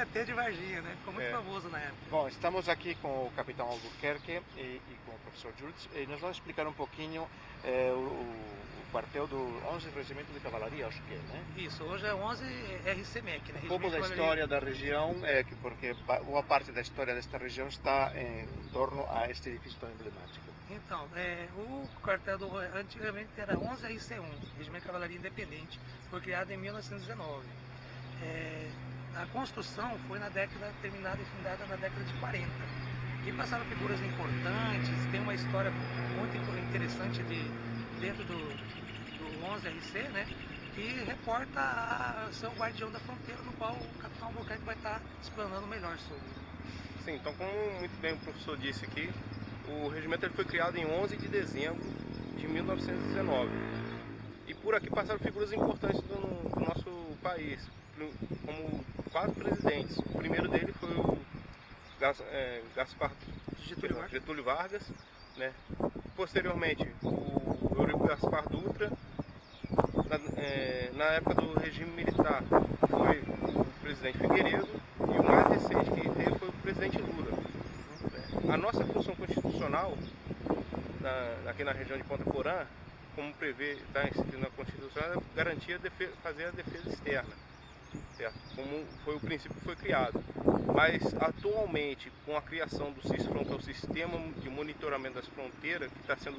PT de Varginha, né? Ficou muito famoso na época. Bom, estamos aqui com o capitão Albuquerque e com o professor Jultz e nos vão explicar um pouquinho o quartel do 11º Regimento de Cavalaria, acho que é, né? Isso, hoje é 11 RCMEC, né? Um pouco da história da região, porque boa parte da história desta região está em torno a este edifício tão emblemático. Então, o quartel antigamente era 11 RC1, Regimento de Cavalaria Independente, foi criado em 1919. A construção foi terminada e fundada na década de 40. E passaram figuras importantes, tem uma história muito interessante dentro do 11 RC, né? Que reporta a ser o guardião da fronteira, no qual o capitão Albuquerque vai estar explanando melhor sobre. Sim, então como muito bem o professor disse aqui, o regimento ele foi criado em 11 de dezembro de 1919. E por aqui passaram figuras importantes do nosso país, como 4 presidentes. O primeiro dele foi o Getúlio Vargas, né? Posteriormente o Eurico Gaspar Dutra. Na época do regime militar foi o presidente Figueiredo e o mais recente que teve foi o presidente Lula. A nossa função constitucional aqui na região de Ponta Porã, como está inscrito na Constituição, é garantir fazer a defesa externa, certo? Como foi o princípio que foi criado. Mas atualmente, com a criação do CISFRON, que é o Sistema de Monitoramento das Fronteiras, que está sendo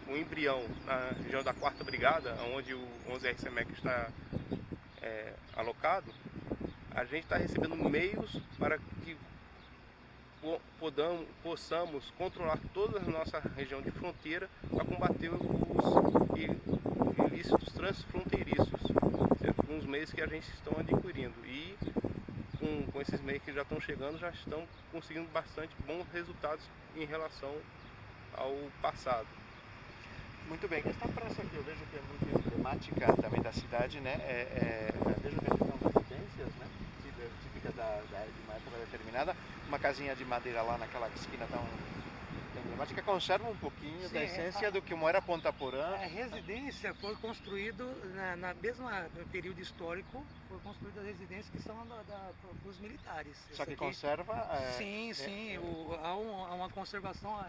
um embrião na região da 4ª Brigada, onde o 11 RCMEC está alocado, a gente está recebendo meios para que possamos controlar toda a nossa região de fronteira para combater os ilícitos transfronteiriços, certo? Com os meios que a gente está adquirindo e com esses meios que já estão chegando, já estão conseguindo bastante bons resultados em relação ao passado. Muito bem, esta praça que eu vejo que é muito emblemática também da cidade, né? Vejo que são residências, né? Típicas de uma época determinada, uma casinha de madeira lá naquela esquina tão emblemática, conserva um pouquinho da essência do que era Ponta Porã. A residência foi construída na mesma período histórico, foi construída a residência que são dos militares. Só que conserva? Sim, há uma conservação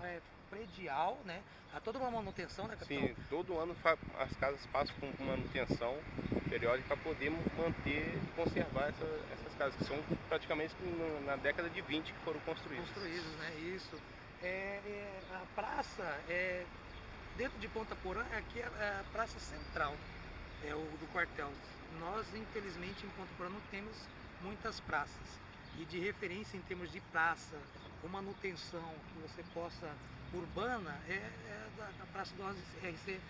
predial, né? Há toda uma manutenção, né, capitão? Sim, todo ano as casas passam por manutenção periódica para poder manter e conservar essas casas, que são praticamente na década de 20 que foram construídas. Né? Isso. A praça, dentro de Ponta Porã, aqui é a praça central do quartel. Nós, infelizmente, em Ponta Porã não temos muitas praças. E de referência em termos de praça, com manutenção que você possa urbana, da Praça do 11 RC,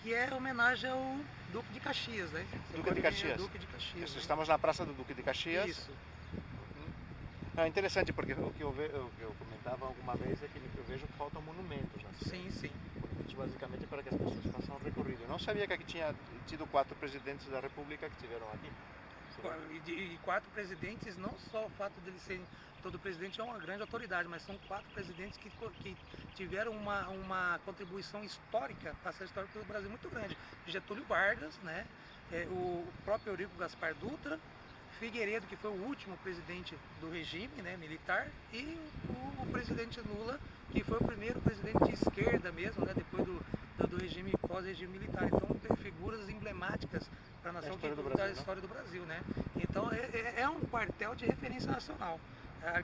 que é homenagem ao Duque de Caxias, né? Duque de Caxias. Duque de Caxias. Isso, estamos na Praça do Duque de Caxias. Isso. É interessante porque o que eu comentava alguma vez é que eu vejo que faltam monumentos na cidade. Sim. Monumentos basicamente para que as pessoas façam recorrido. Eu não sabia que aqui tinha tido 4 presidentes da República que estiveram aqui. E 4 presidentes, não só o fato deles serem, todo presidente é uma grande autoridade, mas são 4 presidentes que tiveram uma contribuição histórica, passagem histórica do Brasil muito grande. Getúlio Vargas, né? O próprio Eurico Gaspar Dutra, Figueiredo, que foi o último presidente do regime, né, militar, e o presidente Lula, que foi o primeiro presidente de esquerda mesmo, né, depois do regime, pós-regime militar. Então tem figuras emblemáticas para a nação da história do Brasil, né? Então é um quartel de referência nacional. A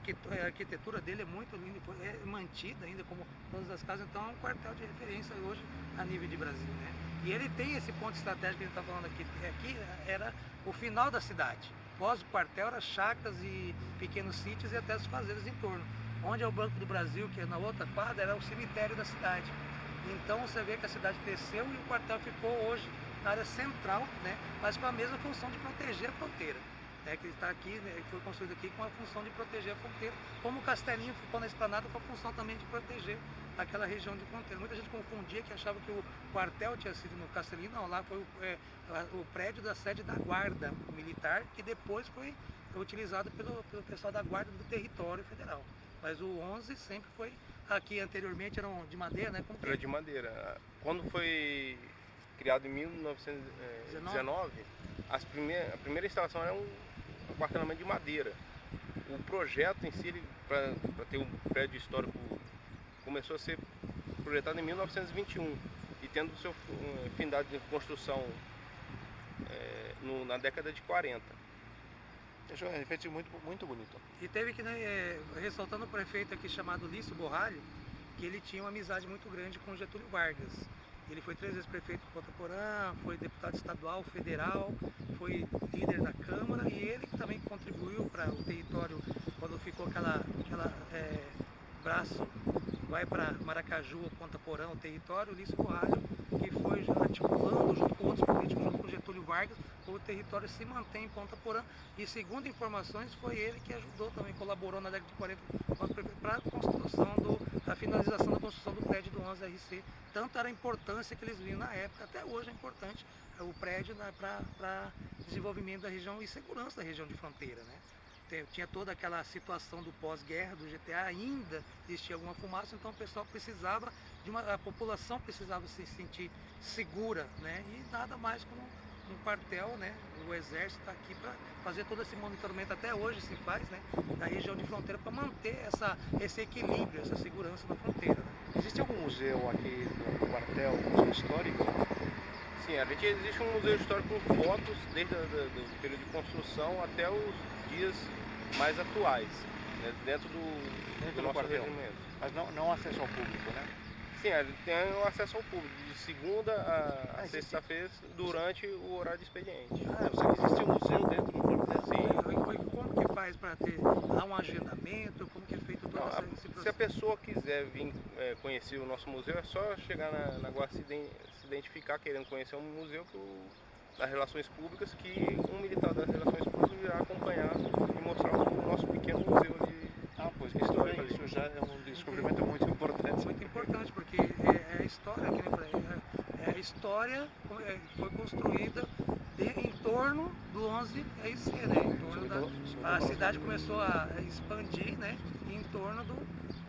arquitetura dele é muito linda, é mantida ainda como todas as casas, então é um quartel de referência hoje a nível de Brasil, né? E ele tem esse ponto estratégico que a gente está falando aqui. Aqui era o final da cidade. Após o quartel era chacras e pequenos sítios e até as fazendas em torno. Onde é o Banco do Brasil, que é na outra quadra, era o cemitério da cidade. Então você vê que a cidade cresceu e o quartel ficou hoje na área central, né? Mas com a mesma função de proteger a fronteira. Que está aqui, né, foi construído aqui com a função de proteger a fronteira, como o Castelinho ficou na esplanada com a função também de proteger aquela região de fronteira. Muita gente confundia que achava que o quartel tinha sido no Castelinho, não, lá foi o prédio da sede da Guarda Militar, que depois foi utilizado pelo pessoal da Guarda do Território Federal. Mas o 11 sempre foi, aqui anteriormente eram de madeira, né? Era de madeira. Quando foi criado em 1919, a primeira instalação era um quartelamento de madeira. O projeto em si, para ter um prédio histórico, começou a ser projetado em 1921 e tendo seu findado de construção na década de 40. Isso é efeito muito bonito. E teve que, né, ressaltando o prefeito aqui chamado Lício Borralho, que ele tinha uma amizade muito grande com Getúlio Vargas. Ele foi 3 vezes prefeito de Ponta Porã, foi deputado estadual, federal, foi líder da Câmara e ele também contribuiu para o território quando ficou aquela braço, vai para Maracaju ou Ponta Porã, o território, o Lício Borralho, que foi articulando junto com outros políticos, junto com Getúlio Vargas, o território se mantém em Ponta Porã e segundo informações foi ele que ajudou também, colaborou na década de 40 para a construção a finalização da construção do prédio do 11RC. Tanto era a importância que eles viam na época, até hoje é importante o prédio para desenvolvimento da região e segurança da região de fronteira, né? Tinha toda aquela situação do pós-guerra, do GTA, ainda existia alguma fumaça, então o pessoal precisava a população precisava se sentir segura, né? E nada mais como um quartel, né? O exército está aqui para fazer todo esse monitoramento, até hoje se faz, né? Da região de fronteira para manter esse equilíbrio, essa segurança na fronteira, né? Existe algum museu aqui no quartel, museu histórico? Sim, existe um museu histórico com fotos desde do período de construção até os dias mais atuais, né, dentro do nosso quartel. regimento. Mas não acesso ao público, né? Sim, tem o acesso ao público, de segunda a sexta-feira, durante o horário de expediente. Existe um museu dentro do quartel? Sim. Como que faz para ter um agendamento? Como que é feito todo esse processo? Se a pessoa quiser vir conhecer o nosso museu, é só chegar na guarda, se identificar querendo conhecer um museu das Relações Públicas, que um militar das Relações Públicas irá acompanhar e mostrar o nosso pequeno museu de história. Isso já é um descobrimento muito importante. Muito importante, porque a história, a história foi construída em torno do 11RC, né? Em torno a cidade começou a expandir, né? Em torno do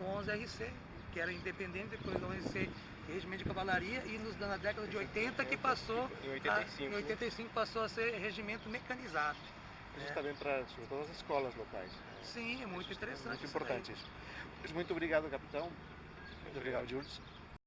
11RC, que era independente, depois do 11RC regimento de cavalaria e na década de 80 que passou em 85 passou a ser regimento mecanizado. Isso está bem para todas as escolas locais. Sim, é muito interessante. Muito importante isso. Muito obrigado, capitão. Muito obrigado, Júlio.